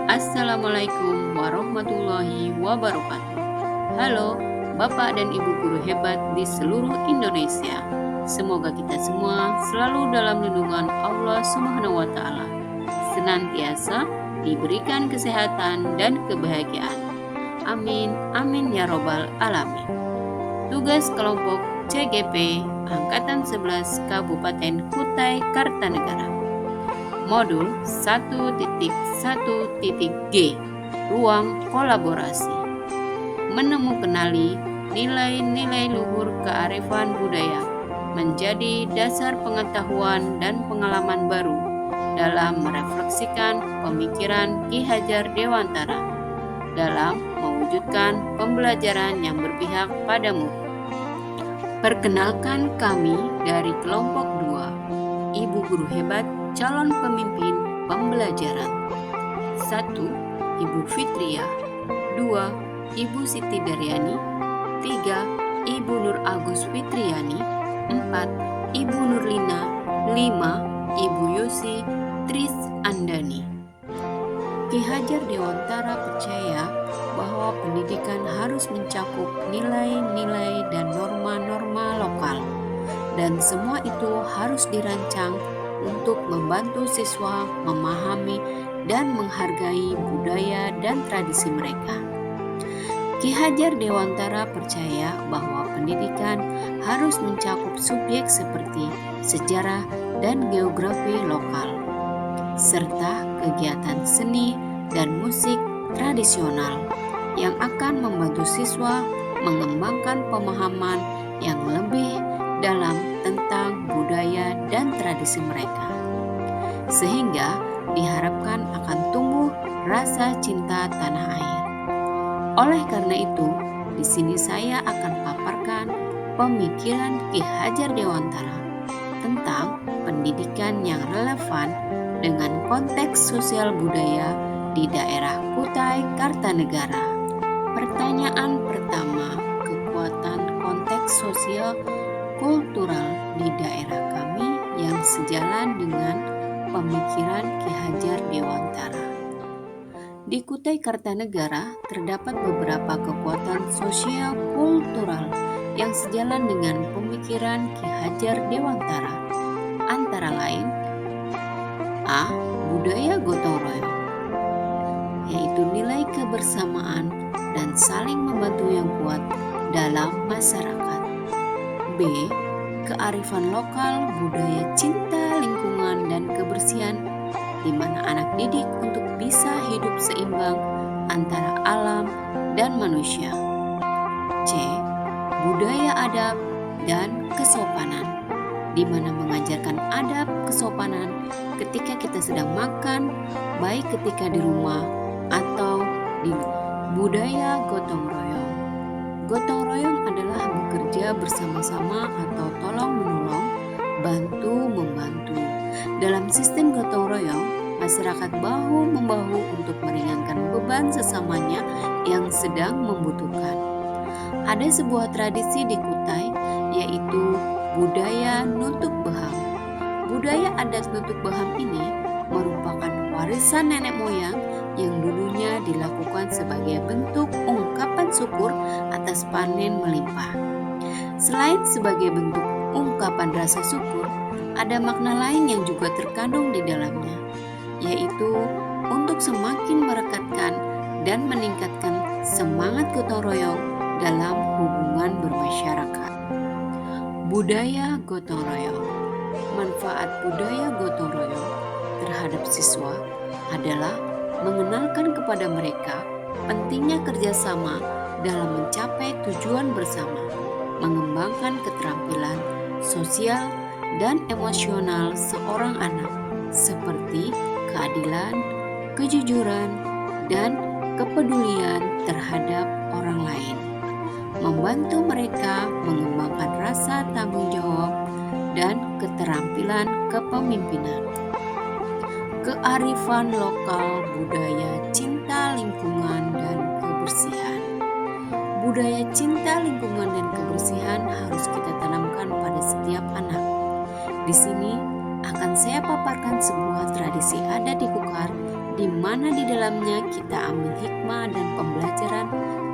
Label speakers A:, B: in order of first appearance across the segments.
A: Assalamualaikum warahmatullahi wabarakatuh. Halo, Bapak dan Ibu guru hebat di seluruh Indonesia. Semoga kita semua selalu dalam lindungan Allah Subhanahu wa taala. Senantiasa diberikan kesehatan dan kebahagiaan. Amin, amin ya robbal alamin. Tugas kelompok CGP Angkatan 11 Kabupaten Kutai Kartanegara. Modul 1.1.G Ruang Kolaborasi. Kenali nilai-nilai luhur kearifan budaya menjadi dasar pengetahuan dan pengalaman baru dalam merefleksikan pemikiran Ki Hajar Dewantara dalam mewujudkan pembelajaran yang berpihak pada murid. Perkenalkan kami dari kelompok 2, Ibu Guru Hebat Calon Pemimpin Pembelajaran. 1. Ibu Fitria. 2. Ibu Siti Daryani. 3. Ibu Nur Agus Fitriani. 4. Ibu Nurlina. 5. Ibu Yusi Tris Andani. Ki Hajar Dewantara percaya bahwa pendidikan harus mencakup nilai-nilai dan norma-norma lokal, dan semua itu harus dirancang untuk membantu siswa memahami dan menghargai budaya dan tradisi mereka. Ki Hajar Dewantara percaya bahwa pendidikan harus mencakup subjek seperti sejarah dan geografi lokal, serta kegiatan seni dan musik tradisional yang akan membantu siswa mengembangkan pemahaman yang lebih dalam tentang budaya dan tradisi mereka, sehingga diharapkan akan tumbuh rasa cinta tanah air. Oleh karena itu, di sini saya akan paparkan pemikiran Ki Hajar Dewantara tentang pendidikan yang relevan dengan konteks sosial budaya di daerah Kutai Kartanegara. Pertanyaan pertama, kekuatan konteks sosial kultural di daerah kami yang sejalan dengan pemikiran Ki Hajar Dewantara. Di Kutai Kartanegara terdapat beberapa kekuatan sosial kultural yang sejalan dengan pemikiran Ki Hajar Dewantara, antara lain A. Budaya gotong royong, yaitu nilai kebersamaan dan saling membantu yang kuat dalam masyarakat. B. Kearifan lokal, budaya cinta lingkungan dan kebersihan, di mana anak didik untuk bisa hidup seimbang antara alam dan manusia. C. Budaya adab dan kesopanan, di mana mengajarkan adab kesopanan ketika kita sedang makan, baik ketika di rumah atau di luar. Budaya gotong royong. Gotong royong adalah bekerja bersama-sama atau tolong-menolong, bantu-membantu. Dalam sistem gotong royong, masyarakat bahu-membahu untuk meringankan beban sesamanya yang sedang membutuhkan. Ada sebuah tradisi di Kutai, yaitu budaya nutuk beham. Budaya adat nutuk beham ini merupakan warisan nenek moyang yang dulunya dilakukan sebagai bentuk ungkapan syukur atas panen melimpah. Selain sebagai bentuk ungkapan rasa syukur, ada makna lain yang juga terkandung di dalamnya, yaitu untuk semakin merekatkan dan meningkatkan semangat gotong royong dalam hubungan bermasyarakat. Budaya gotong royong. Manfaat budaya gotong royong terhadap siswa adalah mengenalkan kepada mereka pentingnya kerjasama dalam mencapai tujuan bersama, mengembangkan keterampilan sosial dan emosional seorang anak, seperti keadilan, kejujuran, dan kepedulian terhadap orang lain, membantu mereka mengembangkan rasa tanggung jawab dan keterampilan kepemimpinan. Kearifan lokal, budaya cinta lingkungan dan kebersihan. Budaya cinta lingkungan dan kebersihan harus kita tanamkan pada setiap anak. Di sini akan saya paparkan sebuah tradisi adat di Kukar di mana di dalamnya kita ambil hikmah dan pembelajaran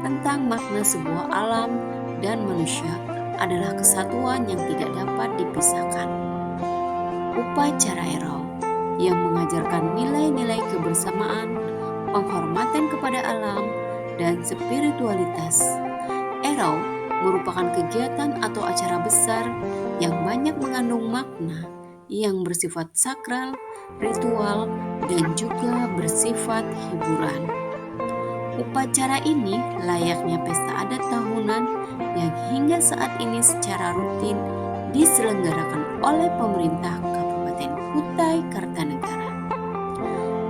A: tentang makna sebuah alam dan manusia adalah kesatuan yang tidak dapat dipisahkan. Upacara Erau yang mengajarkan nilai-nilai kebersamaan, penghormatan kepada alam, dan spiritualitas. Erau merupakan kegiatan atau acara besar yang banyak mengandung makna yang bersifat sakral, ritual, dan juga bersifat hiburan. Upacara ini layaknya pesta adat tahunan yang hingga saat ini secara rutin diselenggarakan oleh pemerintah Kabupaten Kutai Kartanegara.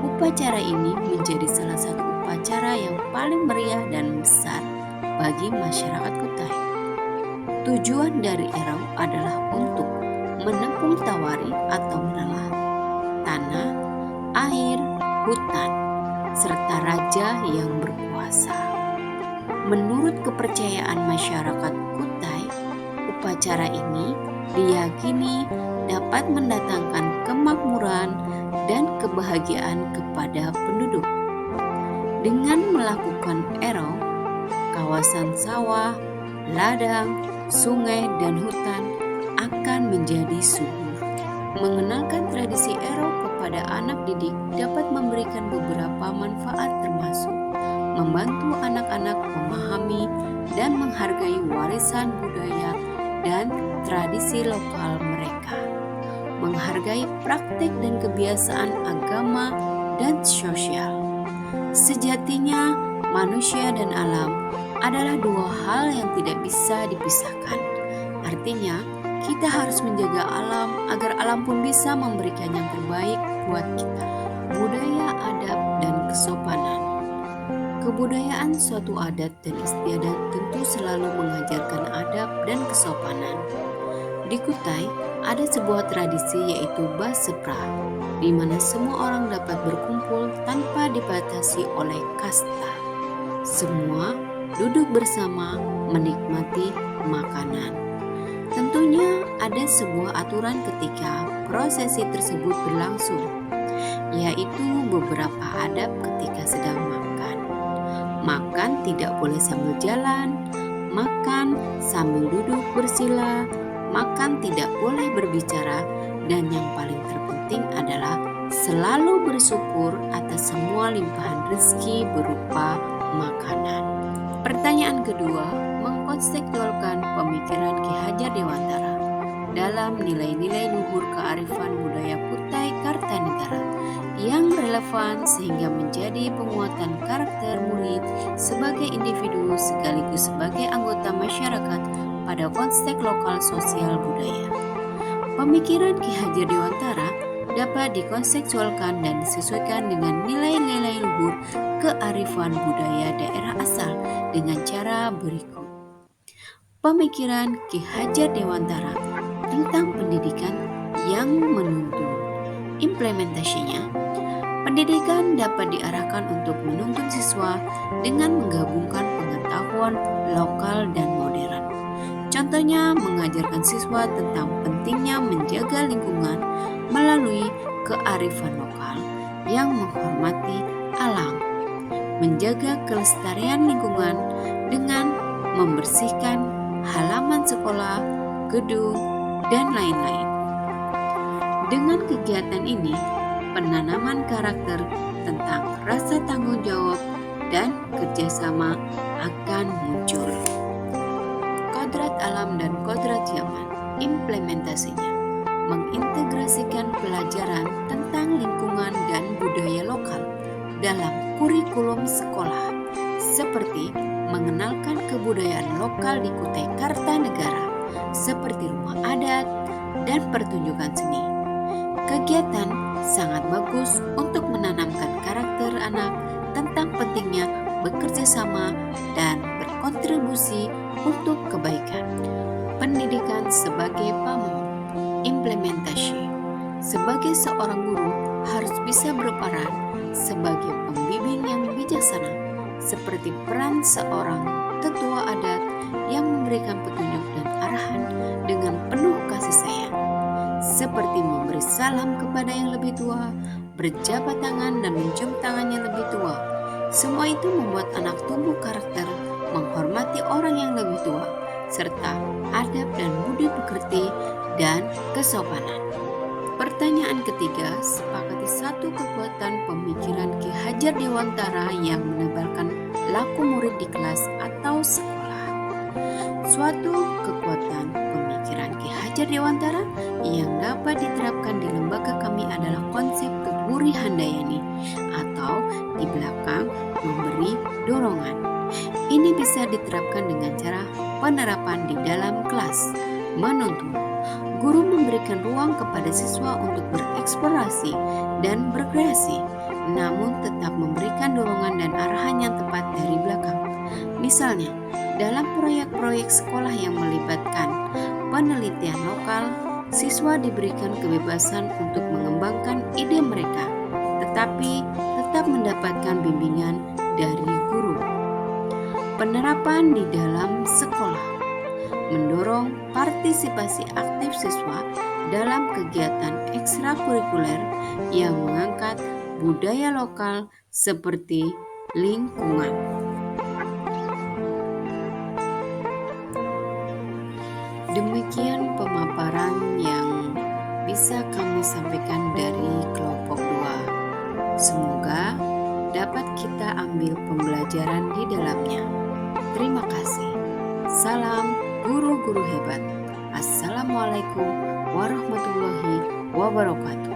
A: Upacara ini menjadi salah satu upacara yang paling meriah dan besar bagi masyarakat Kutai. Tujuan dari Erau adalah untuk menepung tawari atau menelan tanah, air, hutan, serta raja yang berkuasa. Menurut kepercayaan masyarakat Kutai, upacara ini diyakini dapat mendatangkan kemakmuran dan kebahagiaan kepada penduduk. Dengan melakukan Erau, kawasan sawah, ladang, sungai, dan hutan akan menjadi subur. Mengenalkan tradisi Erau kepada anak didik dapat memberikan beberapa manfaat termasuk membantu anak-anak memahami dan menghargai warisan budaya dan tradisi lokal mereka, menghargai praktik dan kebiasaan agama dan sosial. Sejatinya, manusia dan alam adalah dua hal yang tidak bisa dipisahkan. Artinya, kita harus menjaga alam agar alam pun bisa memberikan yang terbaik buat kita. Budaya, adab, dan kesopanan. Kebudayaan suatu adat dan istiadat tentu selalu mengajarkan adab dan kesopanan. Di Kutai ada sebuah tradisi yaitu Basepra, di mana semua orang dapat berkumpul tanpa dibatasi oleh kasta. Semua duduk bersama menikmati makanan. Tentunya ada sebuah aturan ketika prosesi tersebut berlangsung, yaitu beberapa adab ketika sedang makan. Makan tidak boleh sambil jalan, makan sambil duduk bersila, makan tidak boleh berbicara, dan yang paling terpenting adalah selalu bersyukur atas semua limpahan rezeki berupa makanan. Pertanyaan kedua, mengkontekstualkan pemikiran Ki Hajar Dewantara dalam nilai-nilai luhur kearifan budaya Kutai Kartanegara yang relevan sehingga menjadi penguatan karakter murid sebagai individu sekaligus sebagai anggota masyarakat pada konteks lokal sosial budaya. Pemikiran Ki Hajar Dewantara dapat dikontekstualkan dan disesuaikan dengan nilai-nilai luhur kearifan budaya daerah asal dengan cara berikut. Pemikiran Ki Hajar Dewantara tentang pendidikan yang menuntun. Implementasinya, pendidikan dapat diarahkan untuk menuntun siswa dengan menggabungkan pengetahuan lokal dan modern. Contohnya, mengajarkan siswa tentang pentingnya menjaga lingkungan melalui kearifan lokal yang menghormati alam, menjaga kelestarian lingkungan dengan membersihkan halaman sekolah, gedung, dan lain-lain. Dengan kegiatan ini, penanaman karakter tentang rasa tanggung jawab dan kerjasama akan muncul. Kodrat alam dan kodrat zaman, implementasinya mengintegrasikan pelajaran tentang lingkungan dan budaya lokal dalam kurikulum sekolah, seperti mengenalkan kebudayaan lokal di Kutai Kartanegara, seperti rumah adat dan pertunjukan seni. Kegiatan sangat bagus untuk menanamkan karakter anak tentang pentingnya bekerja sama dan berkontribusi untuk kebaikan. Pendidikan sebagai pamong. Implementasi. Sebagai seorang guru harus bisa berperan sebagai pembimbing yang bijaksana, seperti peran seorang tetua adat yang memberikan petunjuk dan arahan dengan penuh kasih sayang, seperti memberi salam kepada yang lebih tua, berjabat tangan dan mencium tangan Semua itu membuat anak tumbuh karakter, menghormati orang yang lebih tua, serta adab dan budi pekerti dan kesopanan. Pertanyaan ketiga, sepakati satu kekuatan pemikiran Ki Hajar Dewantara yang menebalkan laku murid di kelas atau sekolah. Suatu kekuatan pemikiran Ki Hajar Dewantara yang dapat diterapkan di lembaga kami adalah konsep keguri handayani atau di belakang memberi dorongan. Ini bisa diterapkan dengan cara penerapan di dalam kelas, menuntun. Guru memberikan ruang kepada siswa untuk bereksplorasi dan berkreasi, namun tetap memberikan dorongan dan arahan yang tepat dari belakang. Misalnya, dalam proyek-proyek sekolah yang melibatkan penelitian lokal, siswa diberikan kebebasan untuk mengembangkan ide mereka, tetapi tetap mendapatkan bimbingan dari guru. Penerapan di dalam sekolah mendorong partisipasi aktif siswa dalam kegiatan ekstrakurikuler yang mengangkat budaya lokal seperti lingkungan. Demikian pemaparan yang bisa kami sampaikan dari kelompok 2. Semoga dapat kita ambil pembelajaran di dalamnya. Terima kasih. Salam guru-guru hebat. Assalamualaikum warahmatullahi wabarakatuh.